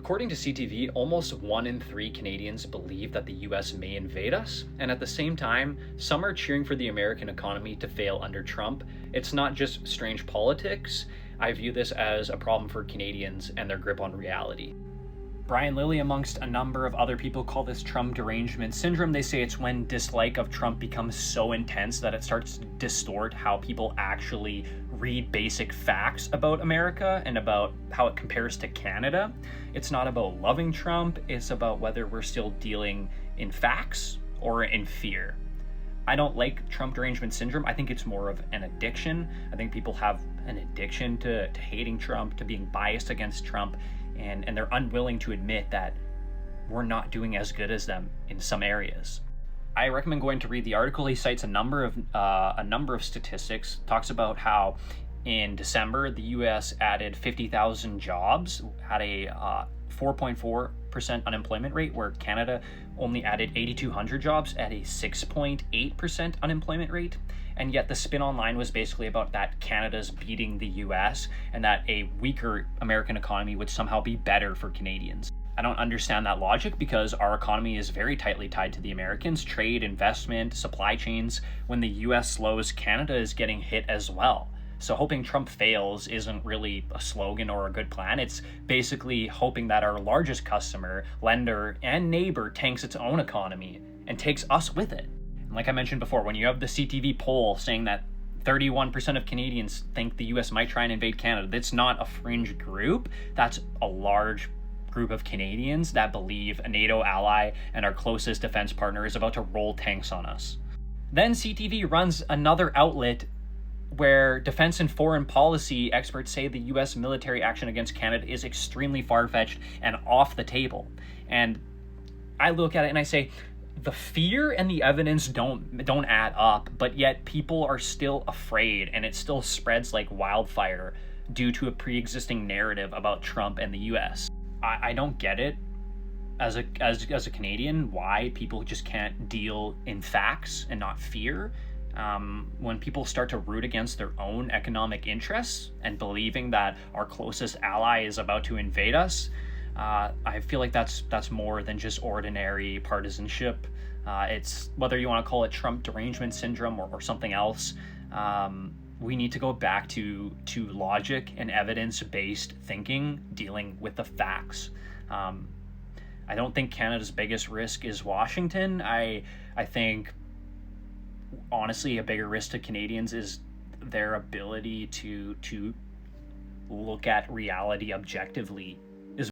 According to CTV, almost 1 in 3 Canadians believe that the US may invade us, and at the same time, some are cheering for the American economy to fail under Trump. It's not just strange politics. I view this as a problem for Canadians and their grip on reality. Brian Lilly, amongst a number of other people, call this Trump derangement syndrome. They say it's when dislike of Trump becomes so intense that it starts to distort how people actually read basic facts about America and about how it compares to Canada. It's not about loving Trump, it's about whether we're still dealing in facts or in fear. I don't like Trump derangement syndrome. I think it's more of an addiction. I think people have an addiction to hating Trump, to being biased against Trump, and they're unwilling to admit that we're not doing as good as them in some areas. I recommend going to read the article. He cites a number of statistics, talks about how in December the US added 50,000 jobs, had a 4.4% unemployment rate, where Canada only added 8,200 jobs at a 6.8% unemployment rate. And yet the spin online was basically about that Canada's beating the US and that a weaker American economy would somehow be better for Canadians. I don't understand that logic because our economy is very tightly tied to the Americans. Trade, investment, supply chains. When the US slows, Canada is getting hit as well. So hoping Trump fails isn't really a slogan or a good plan. It's basically hoping that our largest customer, lender, and neighbor tanks its own economy and takes us with it. And like I mentioned before, when you have the CTV poll saying that 31% of Canadians think the US might try and invade Canada, that's not a fringe group. That's a large group of Canadians that believe a NATO ally and our closest defense partner is about to roll tanks on us. Then CTV runs another outlet where defense and foreign policy experts say the US military action against Canada is extremely far-fetched and off the table. And I look at it and I say, the fear and the evidence don't add up, but yet people are still afraid, and it still spreads like wildfire due to a pre-existing narrative about Trump and the US. I don't get it as a Canadian why people just can't deal in facts and not fear. When people start to root against their own economic interests and believing that our closest ally is about to invade us, I feel like that's more than just ordinary partisanship. It's whether you want to call it Trump derangement syndrome or something else. We need to go back to logic and evidence-based thinking, dealing with the facts. I don't think Canada's biggest risk is Washington. I think, honestly, a bigger risk to Canadians is their ability to look at reality objectively